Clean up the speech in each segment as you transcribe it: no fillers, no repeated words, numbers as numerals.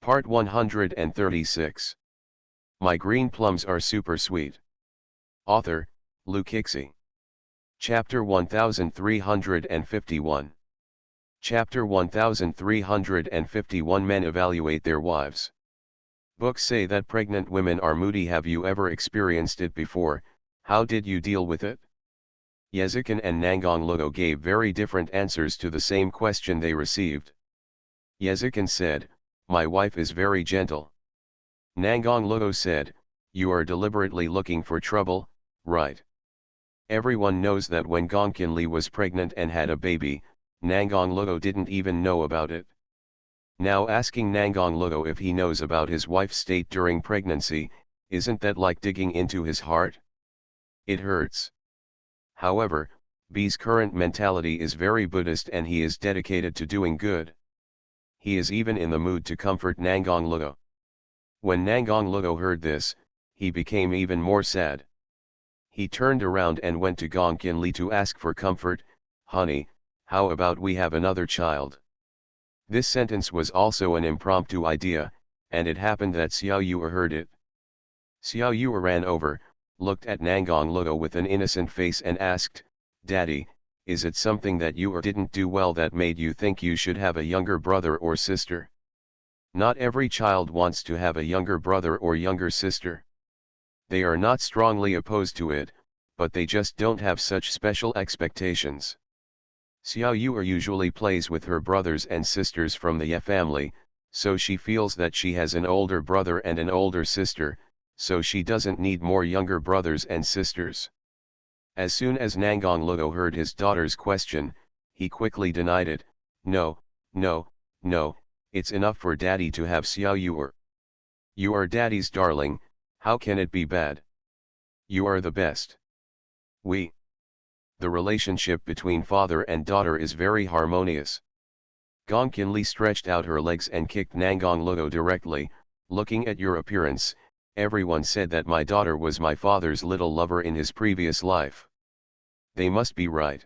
Part 136. My green plums are super sweet. Author, Lukixi. Chapter 1351. Chapter 1351. Men evaluate their wives. Books say that pregnant women are moody. Have you ever experienced it before? How did you deal with it? Yezikin and Nangang Lugo gave very different answers to the same question they received. Yezikin said, "My wife is very gentle." Nangang Lugo said, "You are deliberately looking for trouble, right?" Everyone knows that when Gongkinli was pregnant and had a baby, Nangang Lugo didn't even know about it. Now asking Nangang Lugo if he knows about his wife's state during pregnancy, isn't that like digging into his heart? It hurts. However, B's current mentality is very Buddhist and he is dedicated to doing good. He is even in the mood to comfort Nangang Lugo. When Nangang Lugo heard this, he became even more sad. He turned around and went to Gongkinli to ask for comfort. "Honey, how about we have another child?" This sentence was also an impromptu idea, and it happened that Xiao Yue heard it. Xiao Yue ran over, looked at Nangang Lugo with an innocent face and asked, "Daddy, is it something that you didn't do well that made you think you should have a younger brother or sister?" Not every child wants to have a younger brother or younger sister. They are not strongly opposed to it, but they just don't have such special expectations. Xiao Yue usually plays with her brothers and sisters from the Ye family, so she feels that she has an older brother and an older sister, so she doesn't need more younger brothers and sisters. As soon as Nangang Lugo heard his daughter's question, he quickly denied it. "No, no, no, it's enough for daddy to have Xiao Yue. You are daddy's darling, how can it be bad? You are the best." The relationship between father and daughter is very harmonious. Gongkinli stretched out her legs and kicked Nangang Lugo directly. "Looking at your appearance, everyone said that my daughter was my father's little lover in his previous life. They must be right.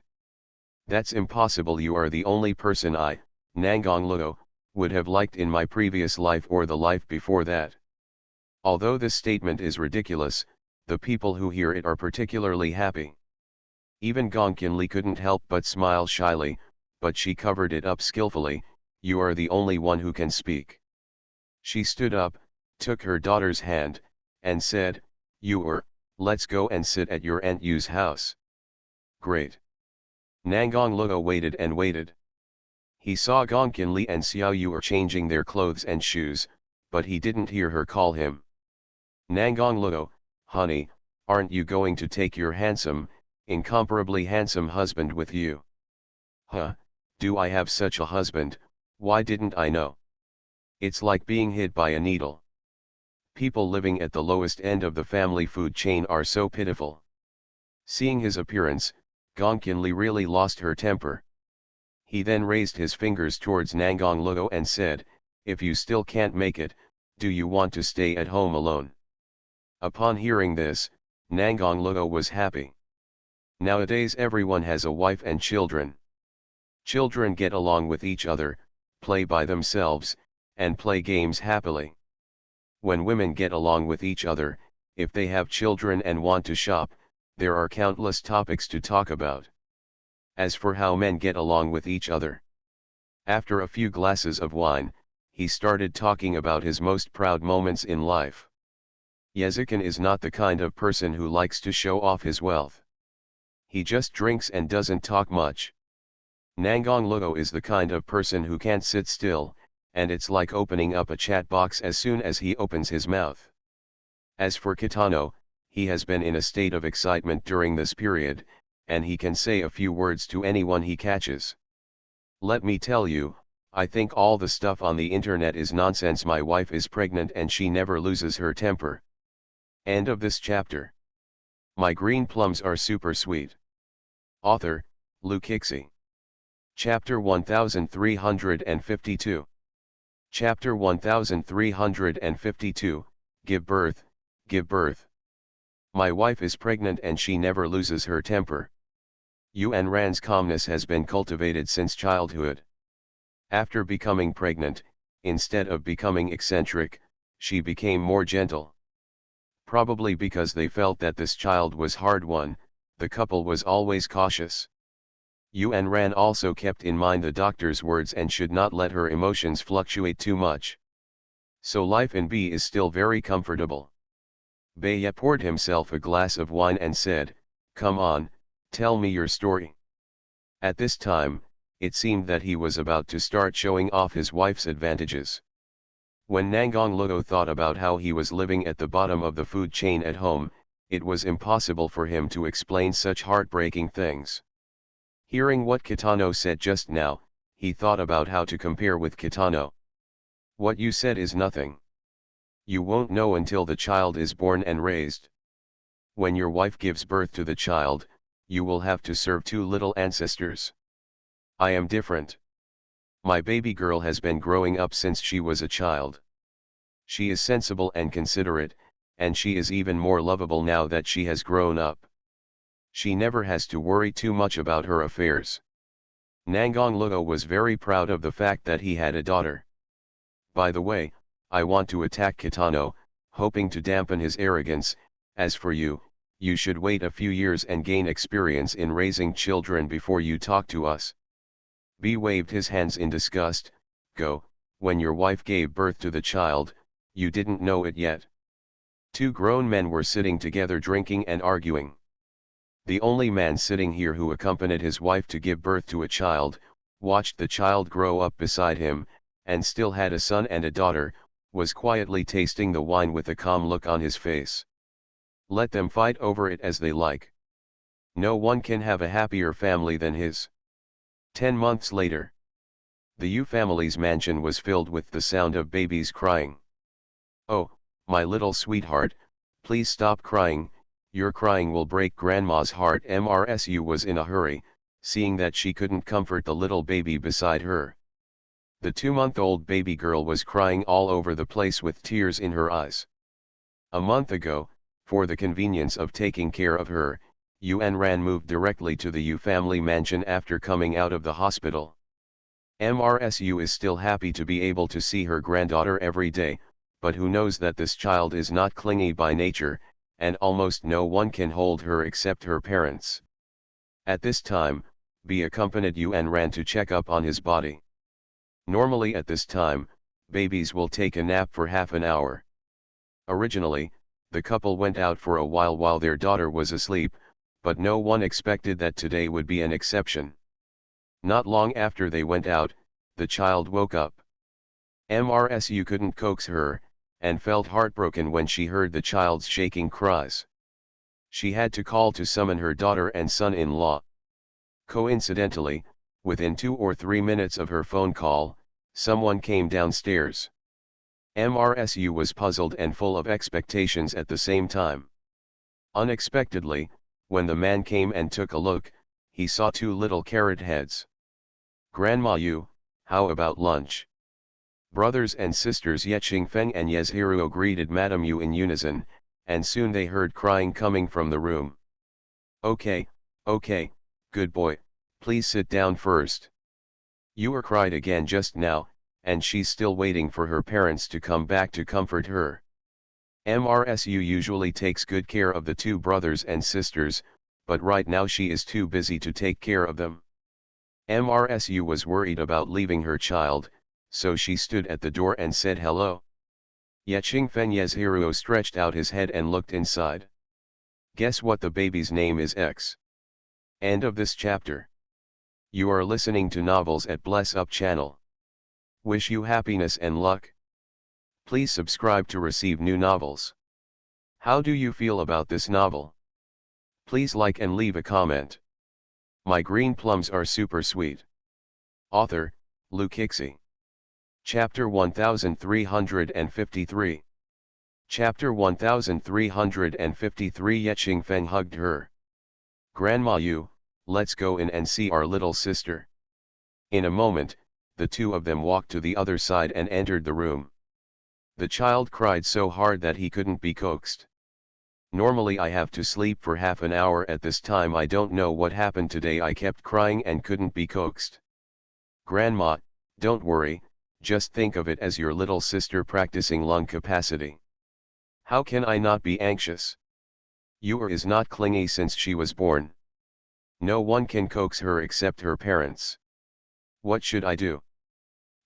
That's impossible. You are the only person I, Nangang Lugo, would have liked in my previous life or the life before that." Although this statement is ridiculous, the people who hear it are particularly happy. Even Gongkinli couldn't help but smile shyly, but she covered it up skillfully. "You are the only one who can speak." She stood up, took her daughter's hand, and said, "Yue, let's go and sit at your Aunt Yu's house." "Great." Nangang Lugo waited and waited. He saw Gongkinli and Xiao Yue changing their clothes and shoes, but he didn't hear her call him. "Nangang Lugo, honey, aren't you going to take your handsome, incomparably handsome husband with you?" "Huh, do I have such a husband? Why didn't I know? It's like being hit by a needle. People living at the lowest end of the family food chain are so pitiful." Seeing his appearance, Gongkinli really lost her temper. He then raised his fingers towards Nangang Lugo and said, "If you still can't make it, do you want to stay at home alone?" Upon hearing this, Nangang Lugo was happy. Nowadays everyone has a wife and children. Children get along with each other, play by themselves, and play games happily. When women get along with each other, if they have children and want to shop, there are countless topics to talk about. As for how men get along with each other, after a few glasses of wine, he started talking about his most proud moments in life. Yezikin is not the kind of person who likes to show off his wealth. He just drinks and doesn't talk much. Nangang Lugo is the kind of person who can't sit still, and it's like opening up a chat box as soon as he opens his mouth. As for Kitano, he has been in a state of excitement during this period, and he can say a few words to anyone he catches. "Let me tell you, I think all the stuff on the internet is nonsense. My wife is pregnant and she never loses her temper." End of this chapter. My green plums are super sweet. Author, Lukixi. Chapter 1352. Chapter 1352, Give birth, give birth. My wife is pregnant and she never loses her temper. Yuan Ran's calmness has been cultivated since childhood. After becoming pregnant, instead of becoming eccentric, she became more gentle. Probably because they felt that this child was hard-won, the couple was always cautious. Yuan Ran also kept in mind the doctor's words and should not let her emotions fluctuate too much. So life in B is still very comfortable. Beye poured himself a glass of wine and said, "Come on, tell me your story." At this time, it seemed that he was about to start showing off his wife's advantages. When Nangong Luo thought about how he was living at the bottom of the food chain at home, it was impossible for him to explain such heartbreaking things. Hearing what Kitano said just now, he thought about how to compare with Kitano. "What you said is nothing. You won't know until the child is born and raised. When your wife gives birth to the child, you will have to serve two little ancestors. I am different. My baby girl has been growing up since she was a child. She is sensible and considerate, and she is even more lovable now that she has grown up. She never has to worry too much about her affairs." Nangong Luo was very proud of the fact that he had a daughter. "By the way, I want to attack Kitano, hoping to dampen his arrogance. As for you, you should wait a few years and gain experience in raising children before you talk to us." B waved his hands in disgust. "Go, when your wife gave birth to the child, you didn't know it yet." Two grown men were sitting together drinking and arguing. The only man sitting here who accompanied his wife to give birth to a child, watched the child grow up beside him, and still had a son and a daughter, was quietly tasting the wine with a calm look on his face. Let them fight over it as they like. No one can have a happier family than his. 10 months later, the Yu family's mansion was filled with the sound of babies crying. "Oh, my little sweetheart, please stop crying, your crying will break Grandma's heart." Mrsu was in a hurry, seeing that she couldn't comfort the little baby beside her. The 2-month-old baby girl was crying all over the place with tears in her eyes. A month ago, for the convenience of taking care of her, Yuan Ran moved directly to the Yu family mansion after coming out of the hospital. Mrsu is still happy to be able to see her granddaughter every day, but who knows that this child is not clingy by nature, and almost no one can hold her except her parents. At this time, B accompanied Yuan Ran to check up on his body. Normally at this time, babies will take a nap for half an hour. Originally, the couple went out for a while their daughter was asleep, but no one expected that today would be an exception. Not long after they went out, the child woke up. Mrsu couldn't coax her, and felt heartbroken when she heard the child's shaking cries. She had to call to summon her daughter and son-in-law. Coincidentally, within 2 or 3 minutes of her phone call, someone came downstairs. Mrsu was puzzled and full of expectations at the same time. Unexpectedly, when the man came and took a look, he saw 2 little carrot heads. "Grandma Yu, how about lunch?" Brothers and sisters Ye Qingfeng and Yezhiruo greeted Madame Yu in unison, and soon they heard crying coming from the room. Okay, good boy, please sit down first. Yu cried again just now, and she's still waiting for her parents to come back to comfort her. Mrsu usually takes good care of the 2 brothers and sisters, but right now she is too busy to take care of them. Mrsu was worried about leaving her child, so she stood at the door and said hello. Ye Qingfeng Yezhiruo stretched out his head and looked inside. Guess what the baby's name is? X. End of this chapter. You are listening to Novels at Bless Up channel. Wish you happiness and luck. Please subscribe to receive new novels. How do you feel about this novel? Please like and leave a comment. My green plums are super sweet. Author, Lu Kixi. Chapter 1353. Chapter 1353. Ye Qingfeng hugged her. "Grandma Yu, let's go in and see our little sister." In a moment, the 2 of them walked to the other side and entered the room. The child cried so hard that he couldn't be coaxed. Normally I have to sleep for half an hour at this time. I don't know what happened today. I kept crying and couldn't be coaxed. "Grandma, don't worry, just think of it as your little sister practicing lung capacity. How can I not be anxious? Yor is not clingy since she was born. No one can coax her except her parents. What should I do?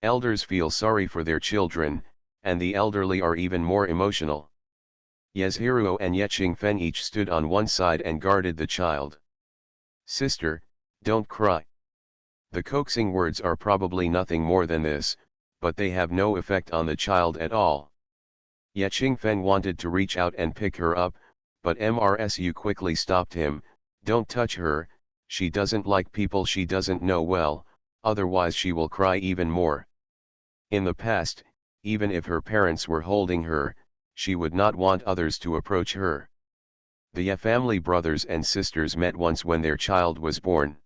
Elders feel sorry for their children, and the elderly are even more emotional. Yezhiruo and Yechingfen each stood on one side and guarded the child. Sister, don't cry. The coaxing words are probably nothing more than this, but they have no effect on the child at all. Yechingfen wanted to reach out and pick her up, but Mrsu quickly stopped him. Don't touch her, she doesn't like people she doesn't know well, otherwise she will cry even more. In the past, even if her parents were holding her, she would not want others to approach her. The family brothers and sisters met once when their child was born.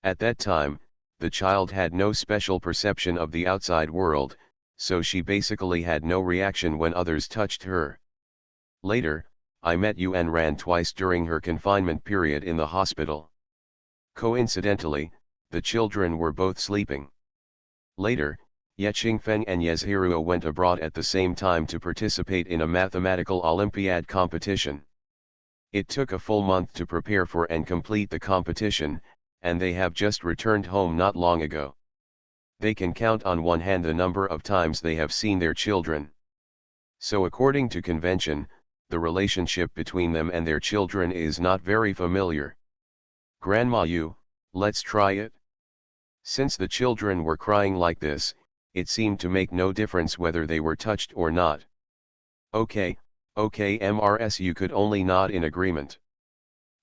At that time, the child had no special perception of the outside world, so she basically had no reaction when others touched her. Later, I met Yuan Ran twice during her confinement period in the hospital. Coincidentally, the children were both sleeping. Later, Yechingfen and Yezhiruo went abroad at the same time to participate in a mathematical Olympiad competition. It took a full month to prepare for and complete the competition, and they have just returned home not long ago. They can count on one hand the number of times they have seen their children. So according to convention, the relationship between them and their children is not very familiar. Grandma Yu, let's try it? Since the children were crying like this, it seemed to make no difference whether they were touched or not. Okay, Mrsu could only nod in agreement.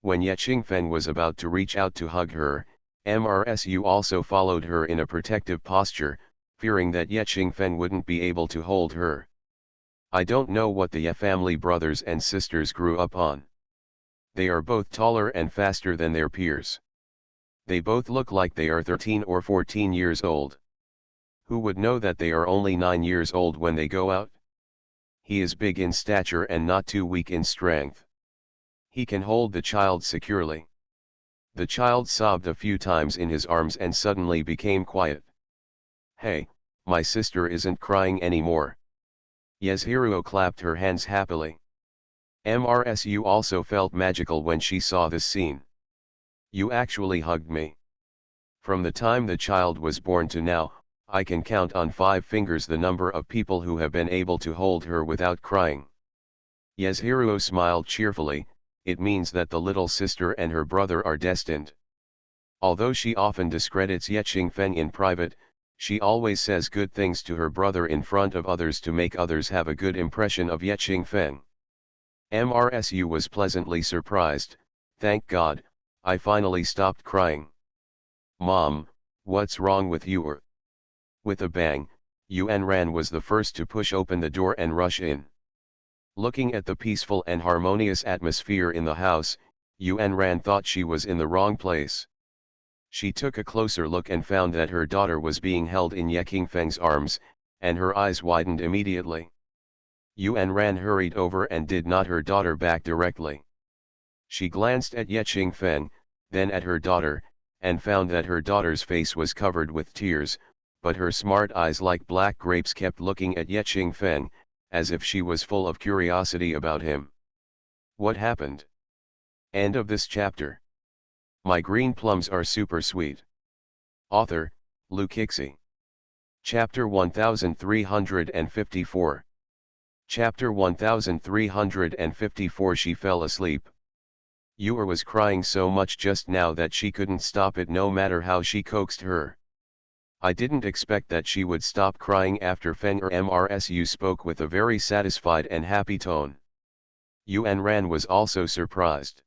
When Yechingfen was about to reach out to hug her, Mrsu also followed her in a protective posture, fearing that Yechingfen wouldn't be able to hold her. I don't know what the family brothers and sisters grew up on. They are both taller and faster than their peers. They both look like they are 13 or 14 years old. Who would know that they are only 9 years old when they go out? He is big in stature and not too weak in strength. He can hold the child securely. The child sobbed a few times in his arms and suddenly became quiet. Hey, my sister isn't crying anymore. Yezhiruo clapped her hands happily. Mrsu also felt magical when she saw this scene. You actually hugged me. From the time the child was born to now, I can count on 5 fingers the number of people who have been able to hold her without crying. Yezhiruo smiled cheerfully. It means that the little sister and her brother are destined. Although she often discredits Yechingfen in private, she always says good things to her brother in front of others to make others have a good impression of Yechingfen. Mrsu was pleasantly surprised. Thank God, I finally stopped crying. Mom, what's wrong with you? With a bang, Yuan Ran was the first to push open the door and rush in. Looking at the peaceful and harmonious atmosphere in the house, Yuan Ran thought she was in the wrong place. She took a closer look and found that her daughter was being held in Yechingfeng's arms, and her eyes widened immediately. Yuan Ran hurried over and did not her daughter back directly. She glanced at Yechingfeng, then at her daughter, and found that her daughter's face was covered with tears, but her smart eyes like black grapes kept looking at Yechingfeng, as if she was full of curiosity about him. What happened? End of this chapter. My green plums are super sweet. Author, Lu Kixi. Chapter 1354. Chapter 1354. She fell asleep. Yor was crying so much just now that she couldn't stop it no matter how she coaxed her. I didn't expect that she would stop crying after Feng or Mrsu spoke with a very satisfied and happy tone. Yuan Ran was also surprised.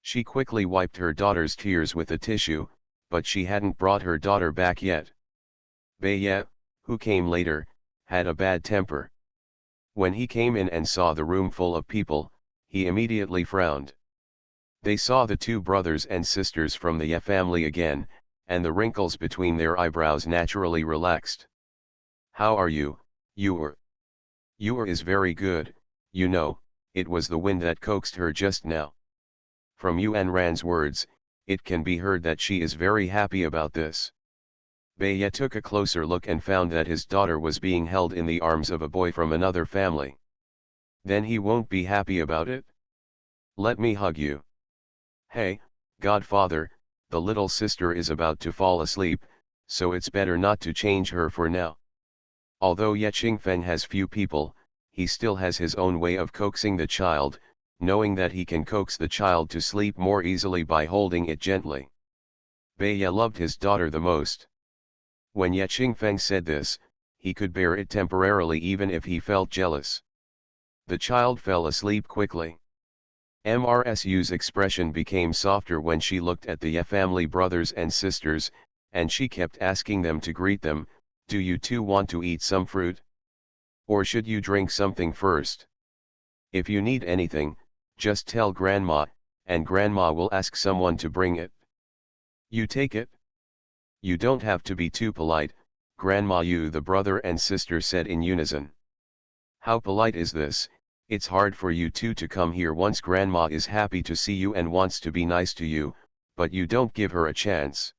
She quickly wiped her daughter's tears with a tissue, but she hadn't brought her daughter back yet. Beye, who came later, had a bad temper. When he came in and saw the room full of people, he immediately frowned. They saw the 2 brothers and sisters from the family again, and the wrinkles between their eyebrows naturally relaxed. How are you, Yor? Yor is very good, you know, it was the wind that coaxed her just now. From Yuan Ran's words, it can be heard that she is very happy about this. Baya took a closer look and found that his daughter was being held in the arms of a boy from another family. Then he won't be happy about it? Let me hug you. Hey, godfather, the little sister is about to fall asleep, so it's better not to change her for now. Although Ye Qingfeng has few people, he still has his own way of coaxing the child, knowing that he can coax the child to sleep more easily by holding it gently. Baya loved his daughter the most. When Ye Qingfeng said this, he could bear it temporarily even if he felt jealous. The child fell asleep quickly. MRSU's expression became softer when she looked at the Ye family brothers and sisters, and she kept asking them to greet them. Do you two want to eat some fruit? Or should you drink something first? If you need anything, just tell Grandma, and Grandma will ask someone to bring it. You take it? You don't have to be too polite, Grandma Yu, the brother and sister said in unison. How polite is this? It's hard for you two to come here once Grandma is happy to see you and wants to be nice to you, but you don't give her a chance.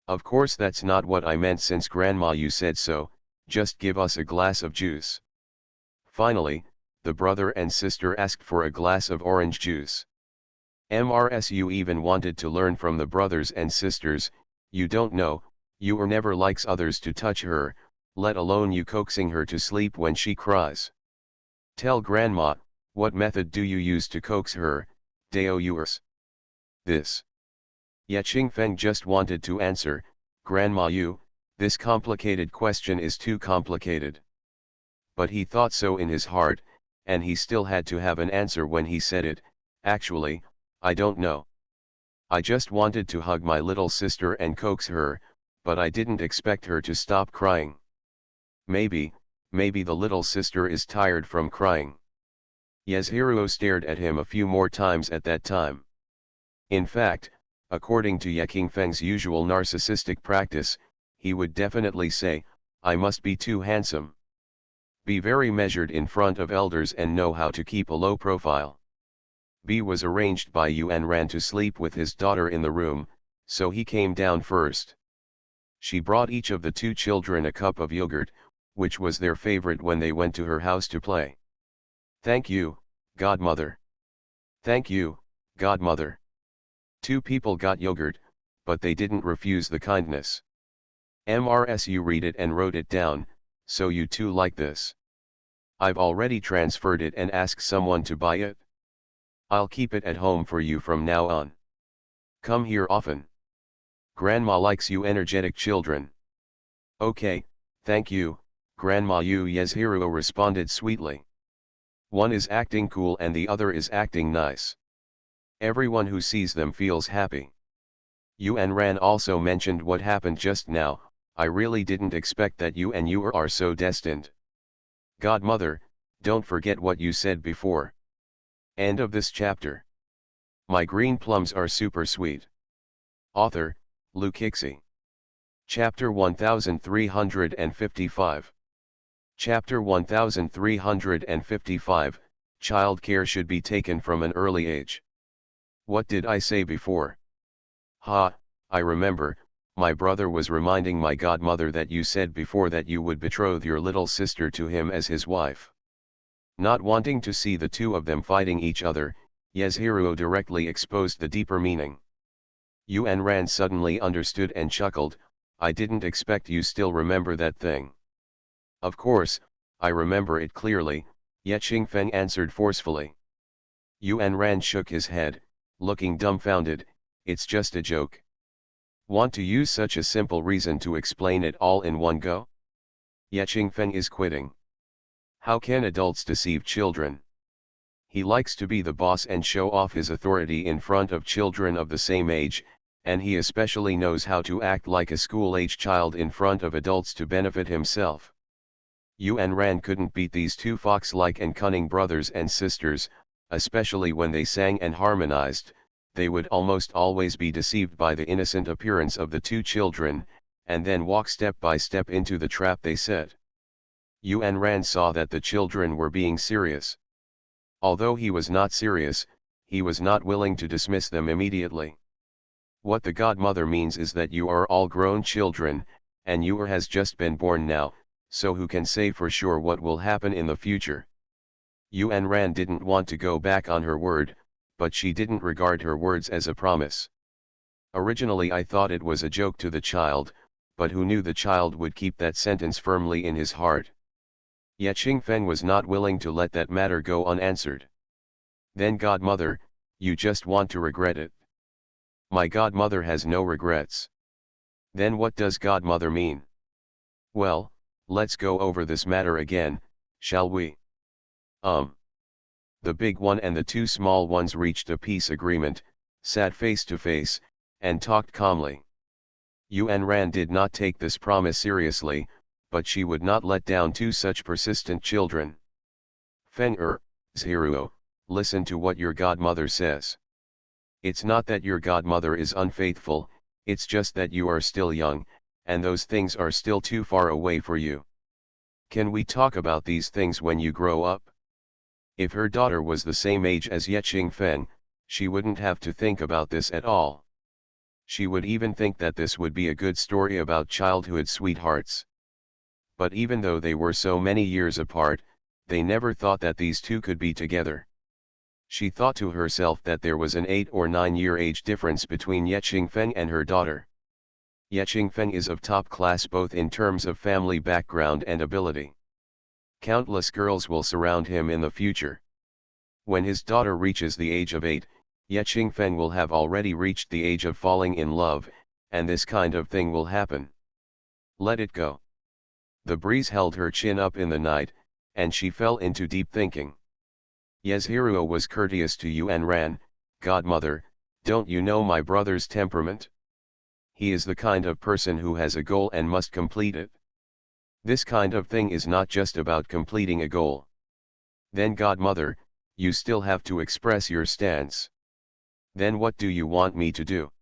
Of course that's not what I meant since Grandma you said so, just give us a glass of juice. Finally, the brother and sister asked for a glass of orange juice. MRSU even wanted to learn from the brothers and sisters. You don't know, you never likes others to touch her, let alone you coaxing her to sleep when she cries. Tell Grandma, what method do you use to coax her, Deo yours? This. Ye Qingfeng just wanted to answer, Grandma Yu, this complicated question is too complicated. But he thought so in his heart, and he still had to have an answer when he said it. Actually, I don't know. I just wanted to hug my little sister and coax her, but I didn't expect her to stop crying. Maybe the little sister is tired from crying. Yasuhiro stared at him a few more times at that time. In fact, according to Ye Qingfeng's usual narcissistic practice, he would definitely say, I must be too handsome. Be very measured in front of elders and know how to keep a low profile. B was arranged by Yuan Ran to sleep with his daughter in the room, so he came down first. She brought each of the two children a cup of yogurt, which was their favorite when they went to her house to play. Thank you, godmother. Thank you, godmother. Two people got yogurt, but they didn't refuse the kindness. MRSU read it and wrote it down, so you two like this. I've already transferred it and asked someone to buy it. I'll keep it at home for you from now on. Come here often. Grandma likes you energetic children. Okay, thank you, Grandma Yu, Yasuhiro responded sweetly. One is acting cool and the other is acting nice. Everyone who sees them feels happy. Yuan Ran also mentioned what happened just now. I really didn't expect that you and you are so destined. Godmother, don't forget what you said before. End of this chapter. My green plums are super sweet. Author, Lu Kixi. Chapter 1355. Chapter 1355, Child care should be taken from an early age. What did I say before? Ha, I remember, my brother was reminding my godmother that you said before that you would betroth your little sister to him as his wife. Not wanting to see the two of them fighting each other, Yasuhiro directly exposed the deeper meaning. Yuan Ran suddenly understood and chuckled, I didn't expect you still remember that thing. Of course, I remember it clearly, Ye Qingfeng answered forcefully. Yuan Ran shook his head, looking dumbfounded, it's just a joke. Want to use such a simple reason to explain it all in one go? Ye Qingfeng is quitting. How can adults deceive children? He likes to be the boss and show off his authority in front of children of the same age, and he especially knows how to act like a school-age child in front of adults to benefit himself. Yuan Ran couldn't beat these two fox-like and cunning brothers and sisters, especially when they sang and harmonized. They would almost always be deceived by the innocent appearance of the two children, and then walk step by step into the trap they set. Yuan Ran saw that the children were being serious. Although he was not serious, he was not willing to dismiss them immediately. What the godmother means is that you are all grown children, and Yu has just been born now, so who can say for sure what will happen in the future. Yuan Ran didn't want to go back on her word, but she didn't regard her words as a promise. Originally I thought it was a joke to the child, but who knew the child would keep that sentence firmly in his heart. Yet Xingfen was not willing to let that matter go unanswered. Then godmother, you just want to regret it. My godmother has no regrets. Then what does godmother mean? Well, let's go over this matter again, shall we? The big one and the two small ones reached a peace agreement, sat face to face, and talked calmly. Yuan Ran did not take this promise seriously, but she would not let down two such persistent children. Feng Zhiruo, listen to what your godmother says. It's not that your godmother is unfaithful, it's just that you are still young, and those things are still too far away for you. Can we talk about these things when you grow up? If her daughter was the same age as Ye Qingfen, she wouldn't have to think about this at all. She would even think that this would be a good story about childhood sweethearts. But even though they were so many years apart, they never thought that these two could be together. She thought to herself that there was an 8 or 9 year age difference between Ye Qingfen and her daughter. Ye Qingfen is of top class both in terms of family background and ability. Countless girls will surround him in the future. When his daughter reaches the age of 8, Ye Qingfen will have already reached the age of falling in love, and this kind of thing will happen. Let it go. The breeze held her chin up in the night, and she fell into deep thinking. Yezhiruo was courteous to Yuan Ran, godmother, don't you know my brother's temperament? He is the kind of person who has a goal and must complete it. This kind of thing is not just about completing a goal. Then godmother, you still have to express your stance. Then what do you want me to do?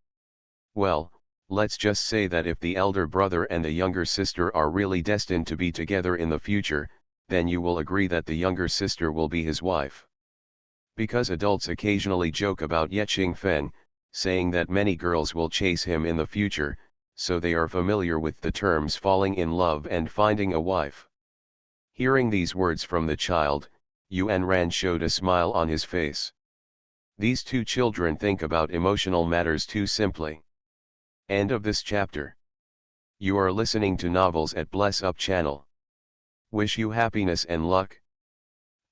Well, let's just say that if the elder brother and the younger sister are really destined to be together in the future, then you will agree that the younger sister will be his wife. Because adults occasionally joke about Ye Qingfen, saying that many girls will chase him in the future, so they are familiar with the terms falling in love and finding a wife. Hearing these words from the child, Yuan Ran showed a smile on his face. These two children think about emotional matters too simply. End of this chapter. You are listening to Novels at Bless Up channel. Wish you happiness and luck.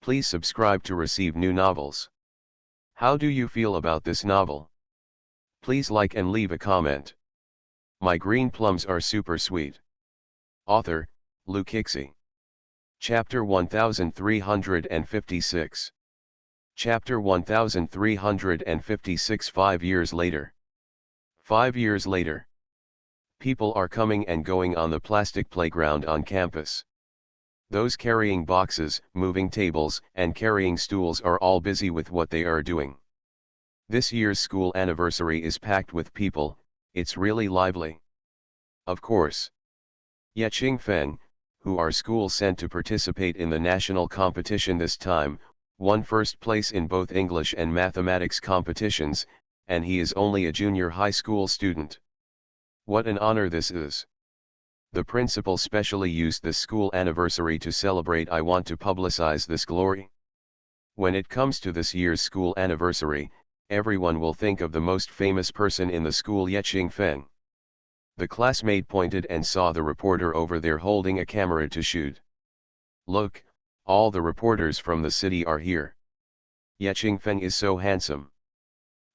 Please subscribe to receive new novels. How do you feel about this novel? Please like and leave a comment. My green plums are super sweet. Author, Lu Kixi. Chapter 1356. Chapter 1356. 5 years later. 5 years later. People are coming and going on the plastic playground on campus. Those carrying boxes, moving tables, and carrying stools are all busy with what they are doing. This year's school anniversary is packed with people, it's really lively. Of course. Ye Qingfen, who our school sent to participate in the national competition this time, won first place in both English and mathematics competitions, and he is only a junior high school student. What an honor this is. The principal specially used this school anniversary to celebrate. I want to publicize this glory. When it comes to this year's school anniversary, everyone will think of the most famous person in the school, Ye Qingfen. The classmate pointed and saw the reporter over there holding a camera to shoot. Look, all the reporters from the city are here. Ye Qingfen is so handsome.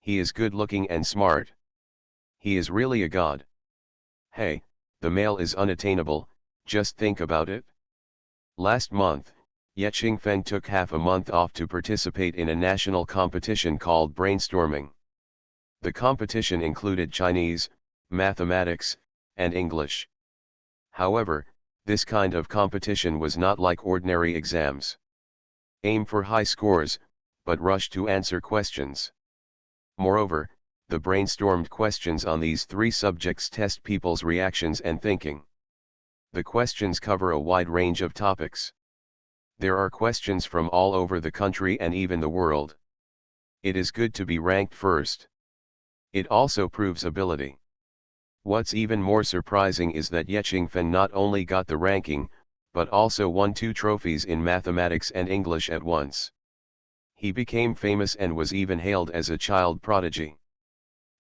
He is good looking and smart. He is really a god. Hey, the male is unattainable, just think about it. Last month, Ye Qingfen took half a month off to participate in a national competition called brainstorming. The competition included Chinese, mathematics, and English. However, this kind of competition was not like ordinary exams. Aim for high scores, but rush to answer questions. Moreover, the brainstormed questions on these three subjects test people's reactions and thinking. The questions cover a wide range of topics. There are questions from all over the country and even the world. It is good to be ranked first. It also proves ability. What's even more surprising is that Ye Qingfen not only got the ranking, but also won 2 trophies in mathematics and English at once. He became famous and was even hailed as a child prodigy.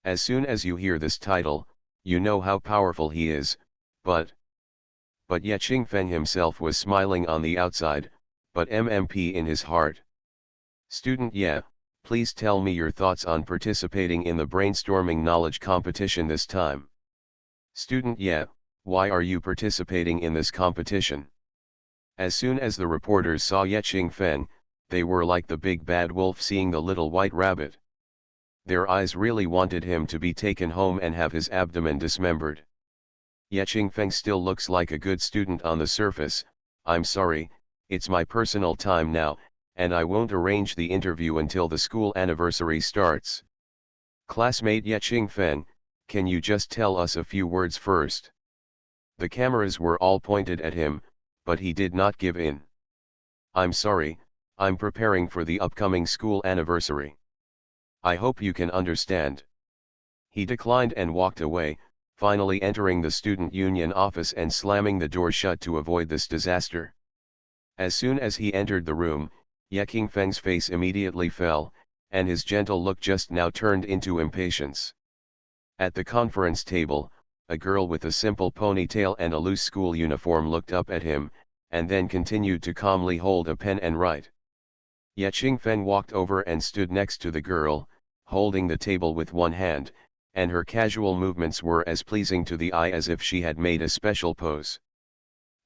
As soon as you hear this title, you know how powerful he is, but Ye Qingfen himself was smiling on the outside, but MMP in his heart. Student Ye, please tell me your thoughts on participating in the brainstorming knowledge competition this time. Student Ye, why are you participating in this competition? As soon as the reporters saw Ye Qingfen, they were like the big bad wolf seeing the little white rabbit. Their eyes really wanted him to be taken home and have his abdomen dismembered. Ye Qingfen still looks like a good student on the surface. I'm sorry, it's my personal time now, and I won't arrange the interview until the school anniversary starts. Classmate Ye Qingfen, can you just tell us a few words first? The cameras were all pointed at him, but he did not give in. I'm sorry, I'm preparing for the upcoming school anniversary. I hope you can understand. He declined and walked away, finally entering the student union office and slamming the door shut to avoid this disaster. As soon as he entered the room, Ye Qingfen's face immediately fell, and his gentle look just now turned into impatience. At the conference table, a girl with a simple ponytail and a loose school uniform looked up at him, and then continued to calmly hold a pen and write. Ye Qingfen walked over and stood next to the girl, holding the table with one hand, and her casual movements were as pleasing to the eye as if she had made a special pose.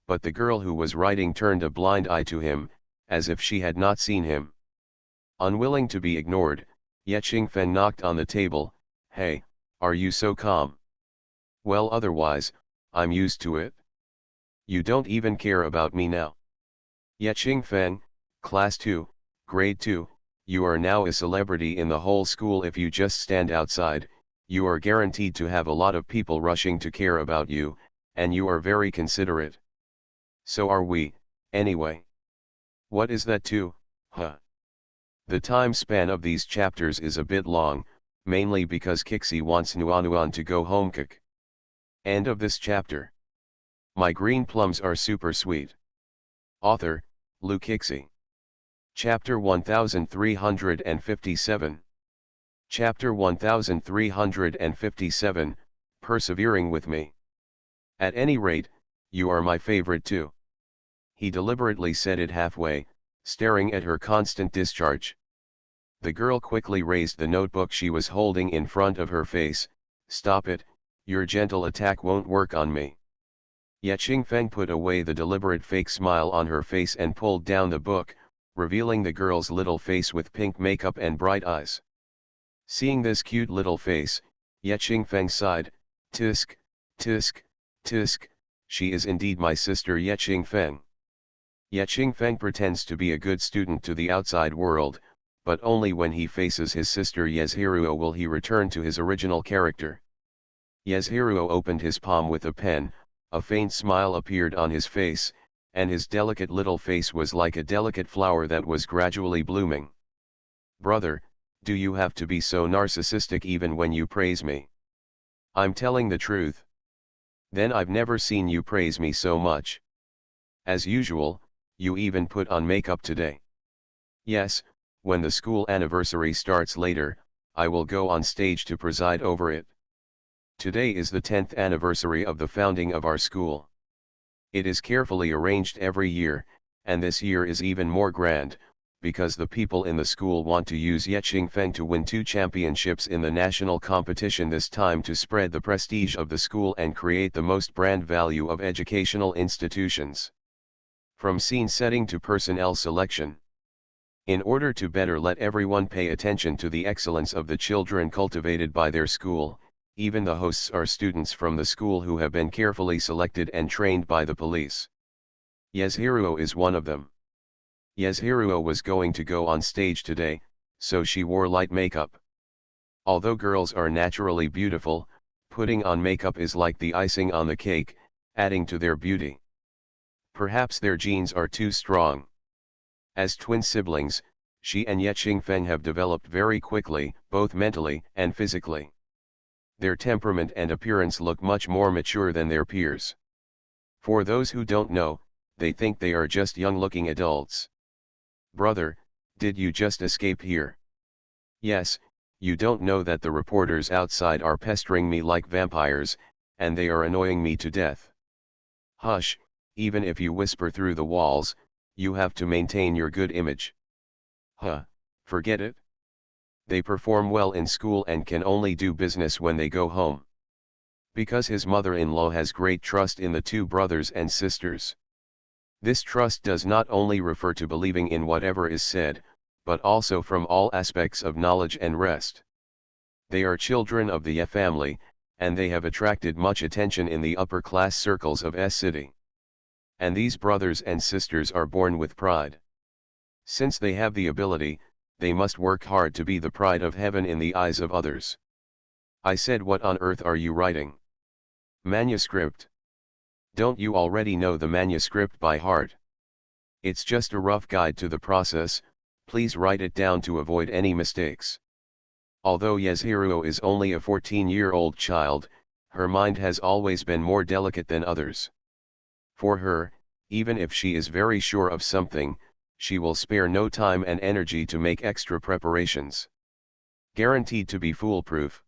But the girl who was writing turned a blind eye to him, as if she had not seen him. Unwilling to be ignored, Ye Qingfen knocked on the table. Hey, are you so calm? Well, otherwise, I'm used to it. You don't even care about me now. Ye Qingfen, Class 2, Grade 2, you are now a celebrity in the whole school. If you just stand outside, you are guaranteed to have a lot of people rushing to care about you, and you are very considerate. So are we, anyway. What is that too, huh? The time span of these chapters is a bit long, mainly because Kixi wants Nuanuan to go home. End of this chapter. My green plums are super sweet. Author, Lu Kixi. Chapter 1357. Chapter 1357, Persevering with Me. At any rate, you are my favorite too. He deliberately said it halfway, staring at her constant discharge. The girl quickly raised the notebook she was holding in front of her face. Stop it, your gentle attack won't work on me. Ye Qingfen put away the deliberate fake smile on her face and pulled down the book, revealing the girl's little face with pink makeup and bright eyes. Seeing this cute little face, Ye Qingfen sighed. Tisk, tisk, tisk, she is indeed my sister Ye Qingfen. Ye Qingfen pretends to be a good student to the outside world, but only when he faces his sister Yezhiruo will he return to his original character. Yezhiruo opened his palm with a pen, a faint smile appeared on his face, and his delicate little face was like a delicate flower that was gradually blooming. Brother, do you have to be so narcissistic even when you praise me? I'm telling the truth. Then I've never seen you praise me so much. As usual, you even put on makeup today. Yes, when the school anniversary starts later, I will go on stage to preside over it. Today is the 10th anniversary of the founding of our school. It is carefully arranged every year, and this year is even more grand, because the people in the school want to use Ye Qingfen to win 2 championships in the national competition this time to spread the prestige of the school and create the most brand value of educational institutions. From scene setting to personnel selection. In order to better let everyone pay attention to the excellence of the children cultivated by their school, even the hosts are students from the school who have been carefully selected and trained by the police. Yezhiruo is one of them. Yezhiruo was going to go on stage today, so she wore light makeup. Although girls are naturally beautiful, putting on makeup is like the icing on the cake, adding to their beauty. Perhaps their genes are too strong. As twin siblings, she and Ye Qingfen have developed very quickly, both mentally and physically. their temperament and appearance look much more mature than their peers. For those who don't know, they think they are just young-looking adults. Brother, did you just escape here? Yes, you don't know that the reporters outside are pestering me like vampires, and they are annoying me to death. Hush, even if you whisper through the walls, you have to maintain your good image. Huh, forget it. They perform well in school and can only do business when they go home. Because his mother-in-law has great trust in the two brothers and sisters. This trust does not only refer to believing in whatever is said, but also from all aspects of knowledge and rest. They are children of the family, and they have attracted much attention in the upper-class circles of S city. And these brothers and sisters are born with pride. Since they have the ability, they must work hard to be the pride of heaven in the eyes of others. I said, what on earth are you writing? Manuscript. Don't you already know the manuscript by heart? It's just a rough guide to the process, please write it down to avoid any mistakes. Although Yasuhiro is only a 14-year-old child, her mind has always been more delicate than others. For her, even if she is very sure of something, she will spare no time and energy to make extra preparations. Guaranteed to be foolproof.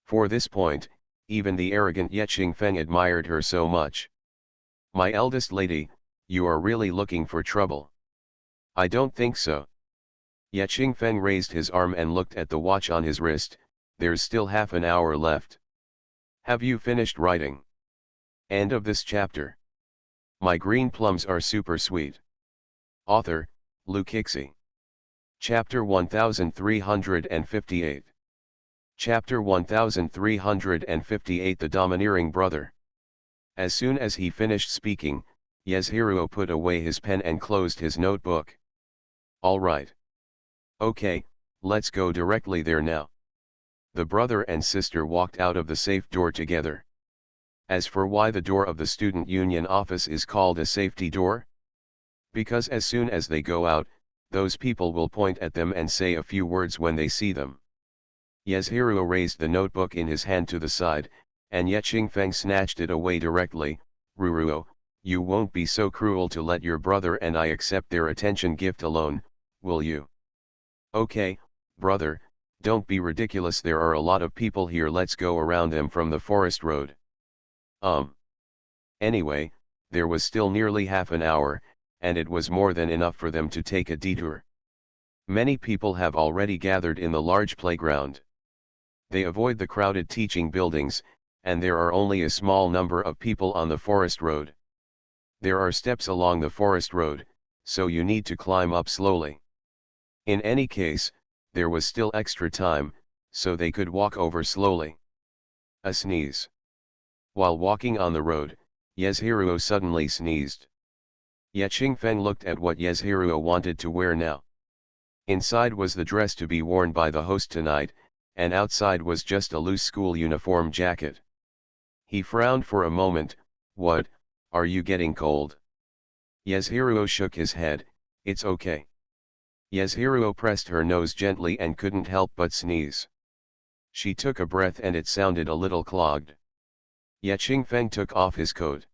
For this point, even the arrogant Ye Qingfeng admired her so much. My eldest lady, you are really looking for trouble. I don't think so. Ye Qingfeng raised his arm and looked at the watch on his wrist, there's still half an hour left. Have you finished writing? End of this chapter. My green plums are super sweet. Author, Lu Kixi. Chapter 1358. Chapter 1358. The Domineering Brother. As soon as he finished speaking, Yasuhiro put away his pen and closed his notebook. All right. Okay, let's go directly there now. The brother and sister walked out of the safe door together. As for why the door of the student union office is called a safety door? Because as soon as they go out, those people will point at them and say a few words when they see them. Yasuhiro raised the notebook in his hand to the side, and Ye Qingfeng snatched it away directly. Ruruo, you won't be so cruel to let your brother and I accept their attention gift alone, will you? Okay, brother, don't be ridiculous, there are a lot of people here, let's go around them from the forest road. Anyway, there was still nearly half an hour, and it was more than enough for them to take a detour. Many people have already gathered in the large playground. They avoid the crowded teaching buildings, and there are only a small number of people on the forest road. There are steps along the forest road, so you need to climb up slowly. In any case, there was still extra time, so they could walk over slowly. A sneeze. While walking on the road, Yasuhiro suddenly sneezed. Ye Qingfeng looked at what Yasuhiro wanted to wear now. Inside was the dress to be worn by the host tonight, and outside was just a loose school uniform jacket. He frowned for a moment. What, are you getting cold? Yasuhiro shook his head, it's okay. Yasuhiro pressed her nose gently and couldn't help but sneeze. She took a breath and it sounded a little clogged. Ye Qingfeng took off his coat.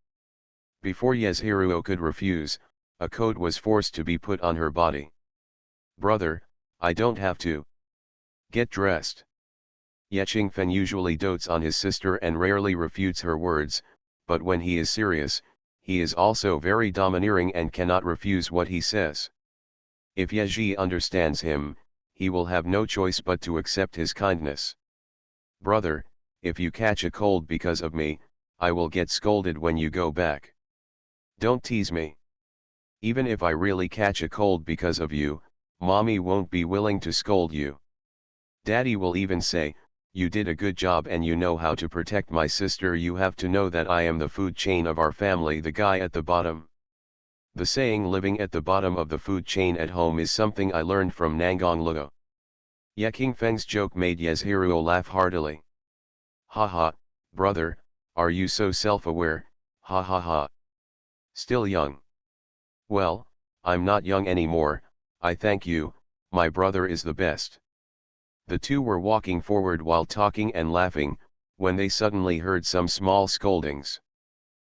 Before Yasuhiro could refuse, a coat was forced to be put on her body. Brother, I don't have to. Get dressed. Ye Qingfeng usually dotes on his sister and rarely refutes her words, but when he is serious, he is also very domineering and cannot refuse what he says. If Ye Ji understands him, he will have no choice but to accept his kindness. Brother, if you catch a cold because of me, I will get scolded when you go back. Don't tease me. Even if I really catch a cold because of you, Mommy won't be willing to scold you. Daddy will even say, you did a good job and you know how to protect my sister. You have to know that I am the food chain of our family, the guy at the bottom. The saying living at the bottom of the food chain at home is something I learned from Nangong Luo. Ye Qingfeng's joke made Yasuhiro laugh heartily. Ha ha, brother, are you so self-aware, ha ha ha. Still young. Well, I'm not young anymore, I thank you, my brother is the best. The two were walking forward while talking and laughing, when they suddenly heard some small scoldings.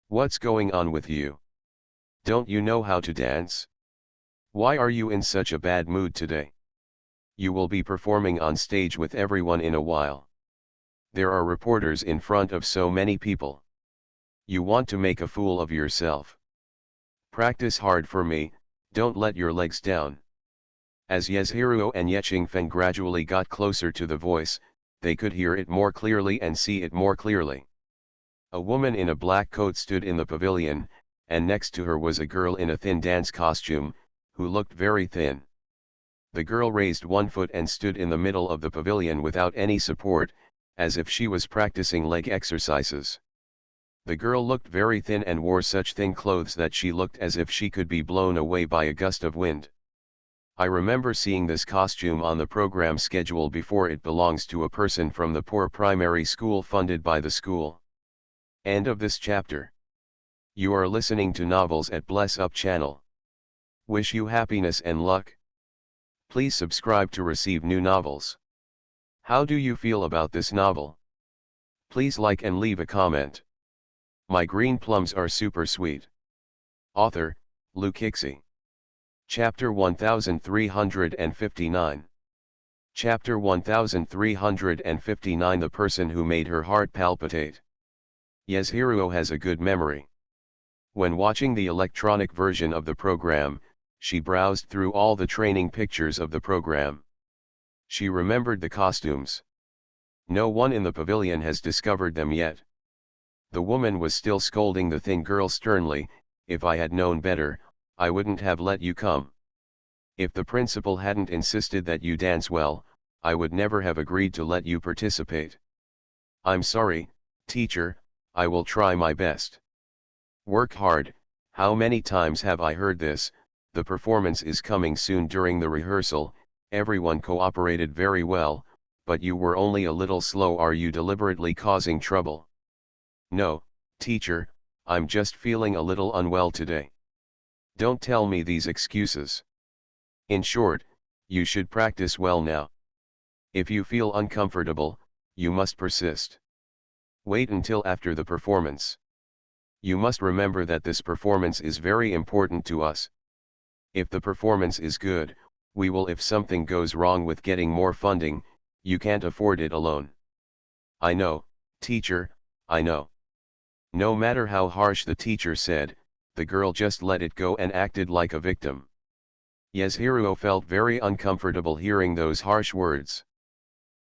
"What's going on with you? Don't you know how to dance? Why are you in such a bad mood today? You will be performing on stage with everyone in a while. There are reporters in front of so many people. You want to make a fool of yourself. Practice hard for me, don't let your legs down." As Yezhiruo and Yechingfeng gradually got closer to the voice, they could hear it more clearly and see it more clearly. A woman in a black coat stood in the pavilion, and next to her was a girl in a thin dance costume, who looked very thin. The girl raised one foot and stood in the middle of the pavilion without any support, as if she was practicing leg exercises. The girl looked very thin and wore such thin clothes that she looked as if she could be blown away by a gust of wind. I remember seeing this costume on the program schedule before. It belongs to a person from the poor primary school funded by the school. End of this chapter. You are listening to Novels at Bless Up channel. Wish you happiness and luck. Please subscribe to receive new novels. How do you feel about this novel? Please like and leave a comment. My green plums are super sweet. Author, Lukixi. Chapter 1359. Chapter 1359. The person who made her heart palpitate. Yezhiruo has a good memory. When watching the electronic version of the program, she browsed through all the training pictures of the program. She remembered the costumes. No one in the pavilion has discovered them yet. The woman was still scolding the thin girl sternly. "If I had known better, I wouldn't have let you come. If the principal hadn't insisted that you dance well, I would never have agreed to let you participate. I'm sorry, teacher, I will try my best. Work hard." How many times have I heard this? The performance is coming soon. During the rehearsal, everyone cooperated very well, but you were only a little slow. Are you deliberately causing trouble? No, teacher, I'm just feeling a little unwell today. Don't tell me these excuses. In short, you should practice well now. If you feel uncomfortable, you must persist. Wait until after the performance. You must remember that this performance is very important to us. If the performance is good, we will. If something goes wrong with getting more funding, you can't afford it alone. I know, teacher, I know. No matter how harsh the teacher said, the girl just let it go and acted like a victim. Yezhiruo felt very uncomfortable hearing those harsh words.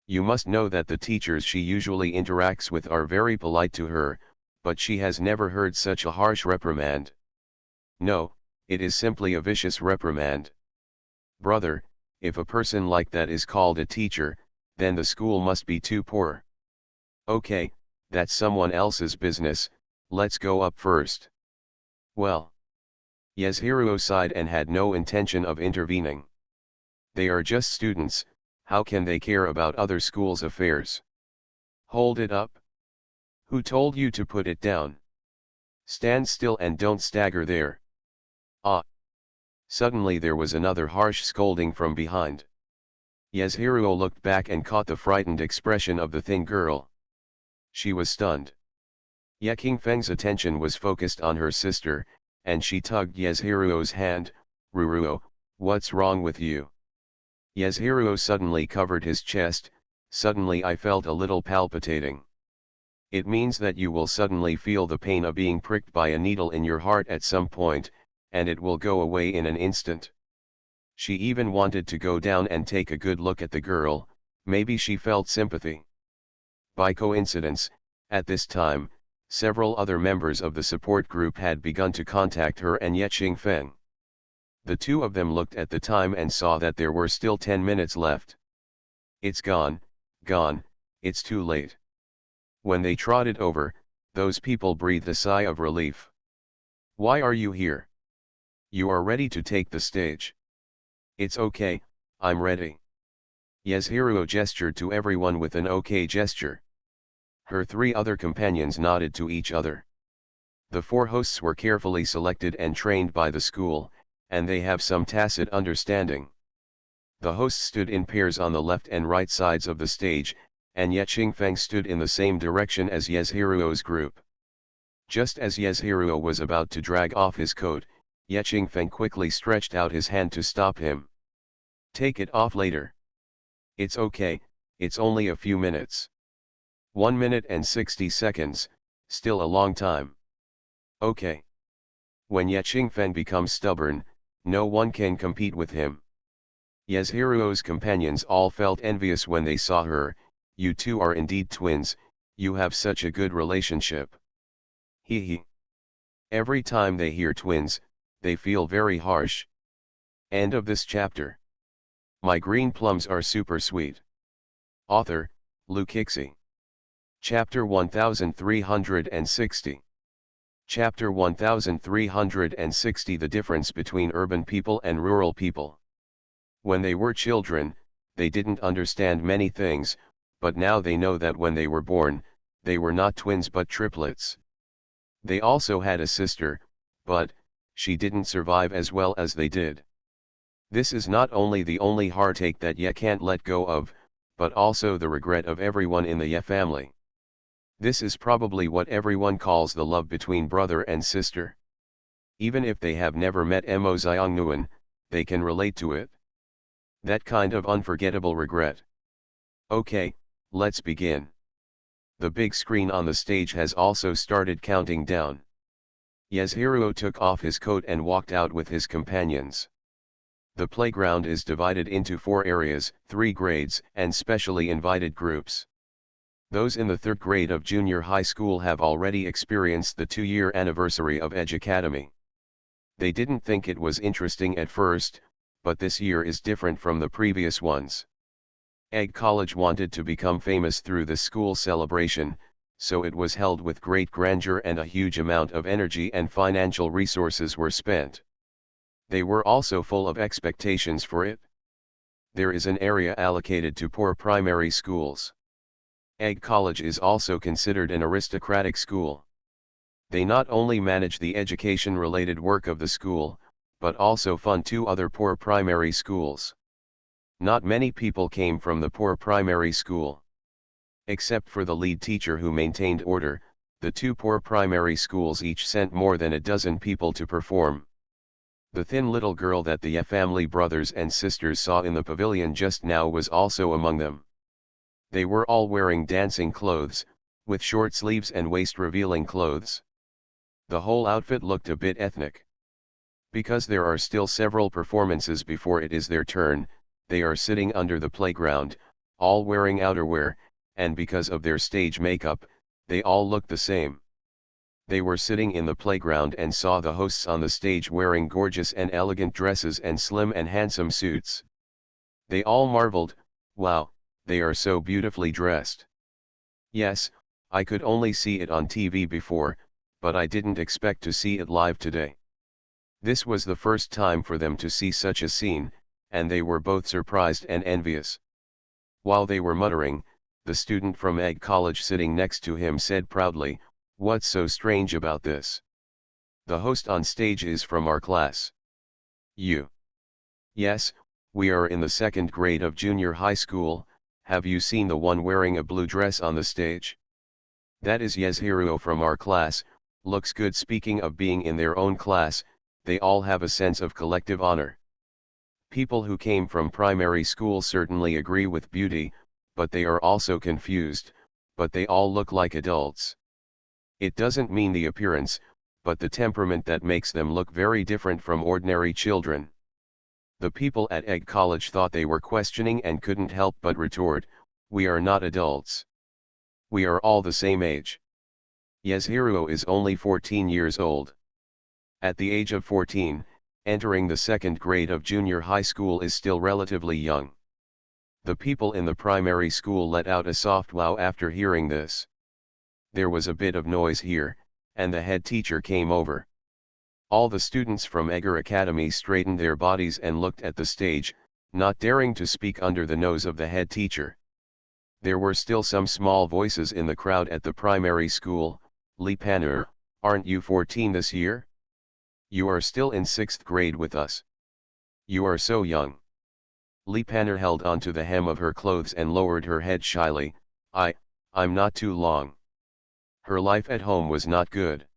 You must know that the teachers she usually interacts with are very polite to her, but she has never heard such a harsh reprimand. No, it is simply a vicious reprimand. Brother, if a person like that is called a teacher, then the school must be too poor. Okay, that's someone else's business. Let's go up first. Well. Yezhiruo sighed and had no intention of intervening. They are just students, how can they care about other schools' affairs? Hold it up. Who told you to put it down? Stand still and don't stagger there. Ah! Suddenly there was another harsh scolding from behind. Yezhiruo looked back and caught the frightened expression of the thin girl. She was stunned. Yekingfeng's attention was focused on her sister, and she tugged Yezhiruo's hand. "Ruruo, what's wrong with you?" Yezhiruo suddenly covered his chest. "Suddenly I felt a little palpitating. It means that you will suddenly feel the pain of being pricked by a needle in your heart at some point, and it will go away in an instant." She even wanted to go down and take a good look at the girl. Maybe she felt sympathy. By coincidence, at this time, several other members of the support group had begun to contact her and Yechingfeng. The two of them looked at the time and saw that there were still 10 minutes left. "It's gone, it's too late." When they trotted over, those people breathed a sigh of relief. "Why are you here? You are ready to take the stage." "It's okay, I'm ready." Yezhiruo gestured to everyone with an okay gesture. Her three other companions nodded to each other. The four hosts were carefully selected and trained by the school, and they have some tacit understanding. The hosts stood in pairs on the left and right sides of the stage, and Ye Qingfeng stood in the same direction as Yezhiruo's group. Just as Yezhiruo was about to drag off his coat, Ye Qingfeng quickly stretched out his hand to stop him. "Take it off later. It's okay, it's only a few minutes." 1 minute and 60 seconds, still a long time. Okay. When Ye Qingfeng becomes stubborn, no one can compete with him. Yezhiruo's companions all felt envious when they saw her. "You two are indeed twins, you have such a good relationship." Hee hee. Every time they hear twins, they feel very harsh. End of this chapter. My green plums are super sweet. Author, Lou Kixie. Chapter 1360. Chapter 1360. The difference between urban people and rural people. When they were children, they didn't understand many things, but now they know that when they were born, they were not twins but triplets. They also had a sister, but she didn't survive as well as they did. This is not only the only heartache that Ye can't let go of, but also the regret of everyone in the Ye family. This is probably what everyone calls the love between brother and sister. Even if they have never met Mo Xiongnuan, they can relate to it. That kind of unforgettable regret. Okay, let's begin. The big screen on the stage has also started counting down. Yezhiruo took off his coat and walked out with his companions. The playground is divided into 4 areas, 3 grades, and specially invited groups. Those in the 3rd grade of junior high school have already experienced the 2-year anniversary of Edge Academy. They didn't think it was interesting at first, but this year is different from the previous ones. Egg College wanted to become famous through the school celebration, so it was held with great grandeur and a huge amount of energy and financial resources were spent. They were also full of expectations for it. There is an area allocated to poor primary schools. Egg College is also considered an aristocratic school. They not only manage the education-related work of the school, but also fund 2 other poor primary schools. Not many people came from the poor primary school. Except for the lead teacher who maintained order, the 2 poor primary schools each sent more than a dozen people to perform. The thin little girl that the Ye family brothers and sisters saw in the pavilion just now was also among them. They were all wearing dancing clothes, with short sleeves and waist-revealing clothes. The whole outfit looked a bit ethnic. Because there are still several performances before it is their turn, they are sitting under the playground, all wearing outerwear, and because of their stage makeup, they all look the same. They were sitting in the playground and saw the hosts on the stage wearing gorgeous and elegant dresses and slim and handsome suits. They all marveled, "Wow, they are so beautifully dressed." Yes, I could only see it on TV before, but I didn't expect to see it live today. This was the first time for them to see such a scene, and they were both surprised and envious. While they were muttering, the student from Egg College sitting next to him said proudly, "What's so strange about this? The host on stage is from our class." "You?" "Yes, we are in the 2nd grade of junior high school. Have you seen the one wearing a blue dress on the stage? That is Yezhiruo from our class. Looks good." Speaking of being in their own class, they all have a sense of collective honor. People who came from primary school certainly agree with beauty, but they are also confused, but they all look like adults. It doesn't mean the appearance, but the temperament that makes them look very different from ordinary children. The people at Egg College thought they were questioning and couldn't help but retort, "We are not adults. We are all the same age." Yezhiruo is only 14 years old. At the age of 14, entering the 2nd grade of junior high school is still relatively young. The people in the primary school let out a soft wow after hearing this. There was a bit of noise here, and the head teacher came over. All the students from Egger Academy straightened their bodies and looked at the stage, not daring to speak under the nose of the head teacher. There were still some small voices in the crowd at the primary school. "Li Panur, aren't you 14 this year? You are still in 6th grade with us. You are so young." Li Panur held onto the hem of her clothes and lowered her head shyly. I'm not too long. Her life at home was not good.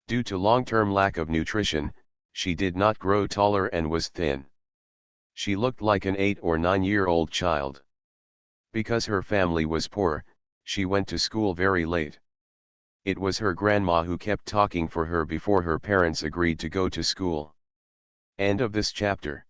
Due to long-term lack of nutrition, she did not grow taller and was thin. She looked like an 8 or 9-year-old child. Because her family was poor, she went to school very late. It was her grandma who kept talking for her before her parents agreed to go to school. End of this chapter.